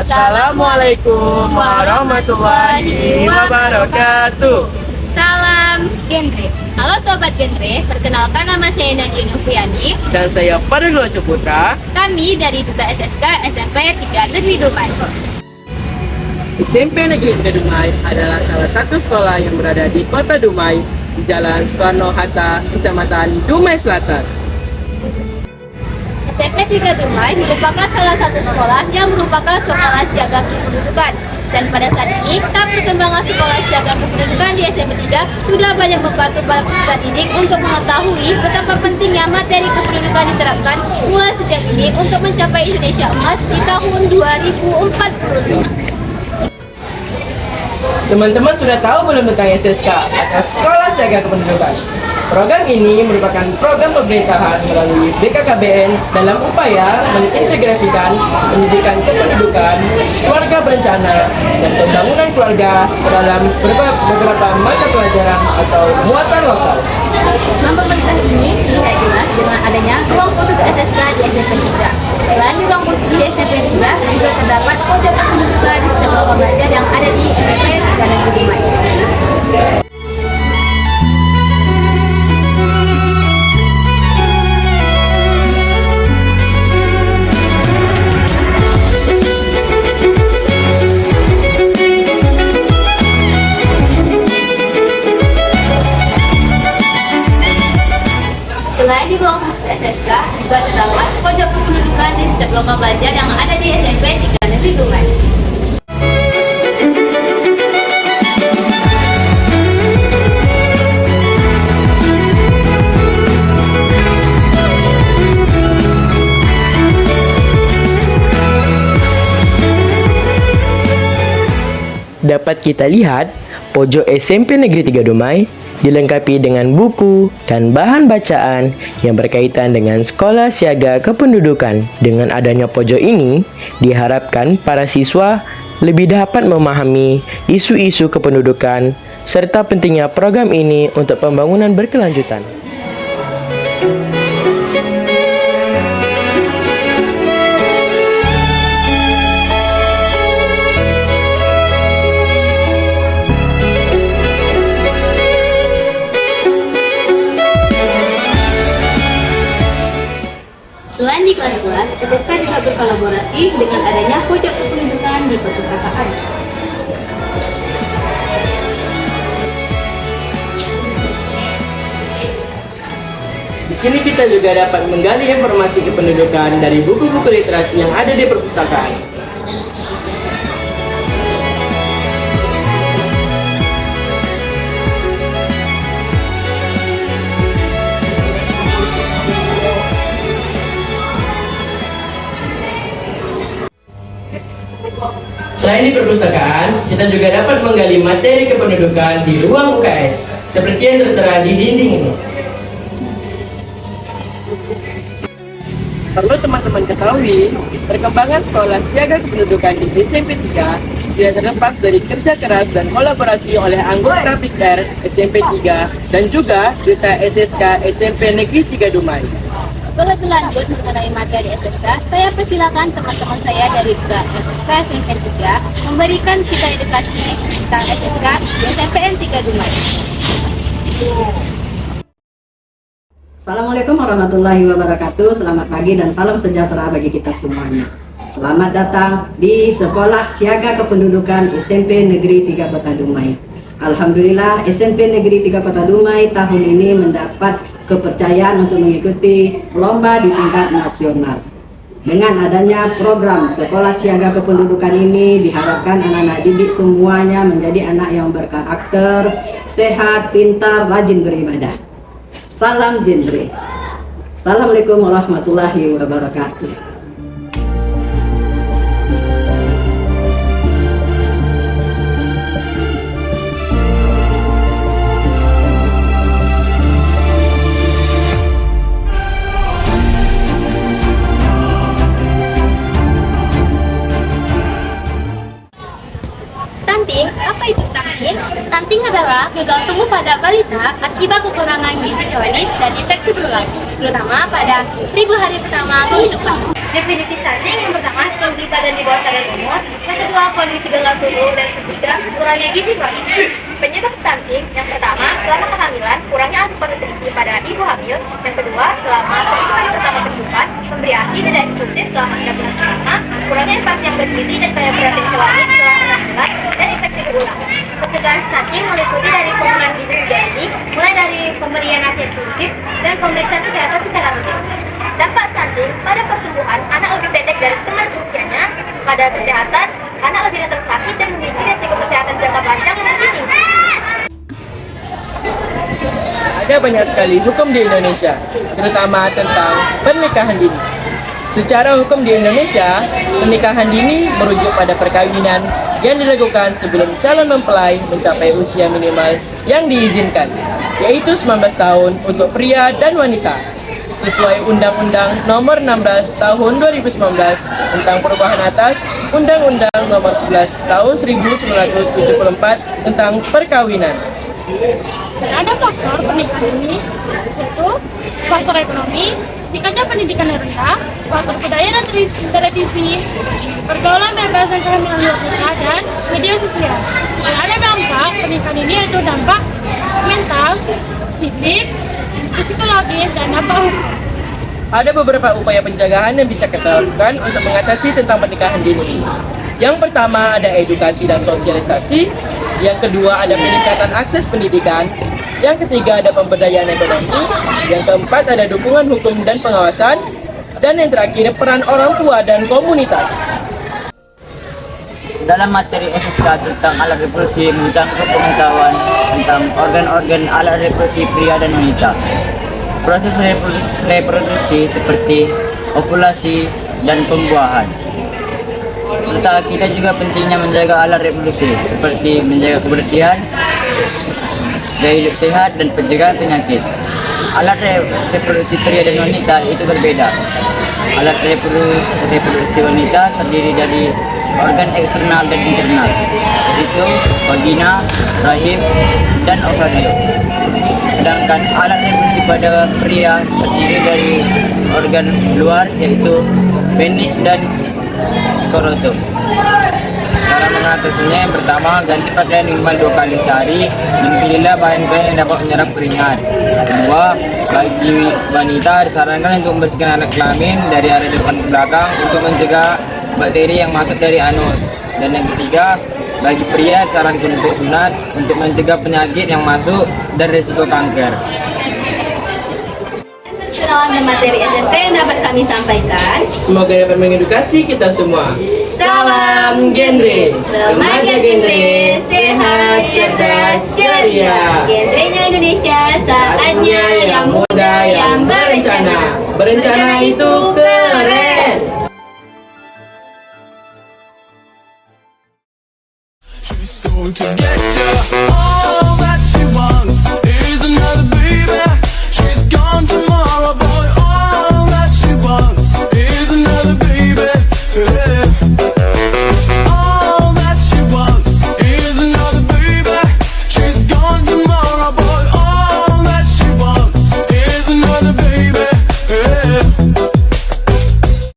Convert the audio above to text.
Assalamualaikum warahmatullahi wabarakatuh. Salam Genre. Halo Sobat Genre, perkenalkan nama saya Nadia Noviani. Dan saya Fadil Putra. Kami dari Duta SSK SMP 3 Negeri Dumai. SMP Negeri 3 Dumai adalah salah satu sekolah yang berada di Kota Dumai, di Jalan Soekarno-Hatta, Kecamatan Dumai Selatan. SMP 3 Dumai merupakan salah satu sekolah yang merupakan sekolah siaga kependudukan. Dan pada saat ini, perkembangan sekolah siaga kependudukan di SMP 3 sudah banyak membantu para peserta didik untuk mengetahui betapa pentingnya materi kependudukan diterapkan mulai sejak ini untuk mencapai Indonesia Emas di tahun 2040. Teman-teman sudah tahu belum tentang SSK atau Sekolah Siaga Kependudukan? Program ini merupakan program pemerintahan melalui BKKBN dalam upaya mengintegrasikan pendidikan kependudukan, keluarga berencana, dan pembangunan keluarga dalam beberapa mata pelajaran atau muatan lokal. Nama pemerintah ini dilihat jelas dengan adanya ruang khusus SSK di SMP 3. Selain di ruang khusus di SMP 3, juga terdapat pojok kependudukan di setiap lowongan belajar yang ada di SMP 3 Negeri Dumai. Selain di ruang khusus SSK, juga terdapat pojok kependudukan di setiap lowongan belajar yang ada di SMP 3 Negeri Dumai. Dapat kita lihat, pojok SMP Negeri 3 Dumai dilengkapi dengan buku dan bahan bacaan yang berkaitan dengan Sekolah Siaga Kependudukan. Dengan adanya pojok ini, diharapkan para siswa lebih dapat memahami isu-isu kependudukan serta pentingnya program ini untuk pembangunan berkelanjutan. Selain di kelas-kelas, SSK juga berkolaborasi dengan adanya pojok kependudukan di perpustakaan. Di sini kita juga dapat menggali informasi kependudukan dari buku-buku literasi yang ada di perpustakaan. Selain di perpustakaan, kita juga dapat menggali materi kependudukan di ruang UKS, seperti yang tertera di dinding ini. Perlu teman-teman ketahui, perkembangan sekolah siaga kependudukan di SMP 3 tidak terlepas dari kerja keras dan kolaborasi oleh anggota PIKR SMP 3 dan juga Duta SSK SMP Negeri 3 Dumai. Lebih lanjut mengenai materi SSK, saya persilakan teman-teman saya dari Duta SSK SMP 3 memberikan kita edukasi tentang SSK di SMPN 3 Dumai. Assalamualaikum warahmatullahi wabarakatuh. Selamat pagi dan salam sejahtera bagi kita semuanya. Selamat datang di Sekolah Siaga Kependudukan SMP Negeri 3 Kota Dumai. Alhamdulillah, SMP Negeri 3 Kota Dumai tahun ini mendapat kepercayaan untuk mengikuti lomba di tingkat nasional. Dengan adanya program Sekolah Siaga Kependudukan ini, diharapkan anak-anak didik semuanya menjadi anak yang berkarakter, sehat, pintar, rajin beribadah. Salam Genre. Assalamualaikum warahmatullahi wabarakatuh. Stunting, apa itu stunting? Stunting adalah gagal tumbuh pada balita akibat kekurangan gizi kronis dan infeksi berulang. terutama pada 1000 hari pertama kehidupan. Definisi stunting yang pertama, tinggi badan di bawah standar umur, yang kedua, kondisi gagal tumbuh, dan ketiga, kurangnya gizi kronis. Penyebab stunting yang pertama, selama kehamilan, kurangnya asupan nutrisi pada ibu hamil. Yang kedua, selama 1000 hari pertama kehidupan, memberi ASI dan eksklusif selama 6 bulan pertama, kurangnya infeksi yang bergizi dan kaya protein hewani setelah 6 bulan, dan infeksi berulang. Pencegahan stunting meliputi dari penggunaan gizi sejati, mulai dari pemberian ASI eksklusif dan pemeriksaan kesehatan secara rutin. Dampak stunting pada pertumbuhan, anak lebih pendek dari teman seusianya. Pada kesehatan, anak lebih rentan sakit dan memiliki resiko kesehatan jangka panjang yang lebih tinggi. Ada banyak sekali hukum di Indonesia, terutama tentang pernikahan dini. Secara hukum di Indonesia, pernikahan dini merujuk pada perkawinan yang dilakukan sebelum calon mempelai mencapai usia minimal yang diizinkan, yaitu 19 tahun untuk pria dan wanita, sesuai Undang-Undang Nomor 16 Tahun 2019 tentang perubahan atas Undang-Undang Nomor 11 Tahun 1974 tentang perkawinan. Dan ada faktor pernikahan ini, yaitu faktor ekonomi, tingkatnya pendidikan yang rendah, faktor budaya dan tradisi, pergaulan bebas dan kehamilan luar nikah, dan media sosial. Dan ada dampak pernikahan ini, yaitu dampak mental, fisik, psikologis, dan dampak hukum. Ada beberapa upaya pencegahan yang bisa kita lakukan untuk mengatasi tentang pernikahan dini. Yang pertama ada edukasi dan sosialisasi, yang kedua ada peningkatan akses pendidikan, yang ketiga ada pemberdayaan ekonomi, yang keempat ada dukungan hukum dan pengawasan, dan yang terakhir peran orang tua dan komunitas. Dalam materi SSK tentang alat reproduksi mencangkup pengetahuan tentang organ-organ alat reproduksi pria dan wanita. Proses reproduksi seperti ovulasi dan pembuahan. Serta kita juga pentingnya menjaga alat reproduksi seperti menjaga kebersihan, gaya hidup sehat, dan pencegahan penyakit. Alat reproduksi pria dan wanita itu berbeda. Alat reproduksi wanita terdiri dari organ eksternal dan internal, yaitu vagina, rahim, dan ovarium. Sedangkan alat reproduksi pada pria terdiri dari organ luar, yaitu penis dan skrotum. Cara mengatasinya, yang pertama, ganti pakaian minimal 2 kali sehari dan pilihlah bahan kain yang dapat menyerap keringat. Kedua, bagi wanita disarankan untuk membersihkan alat kelamin dari area depan ke belakang untuk mencegah bakteri yang masuk dari anus. Dan yang ketiga, bagi pria disarankan untuk sunat untuk mencegah penyakit yang masuk dan risiko kanker. Perkenalan dan materi SNK yang dapat kami sampaikan. Semoga dapat mengedukasi kita semua. Salam genre, Remaja genre, sehat, cerdas, ceria. Genrenya Indonesia, saatnya yang muda yang berencana. Berencana itu keren. Just go together.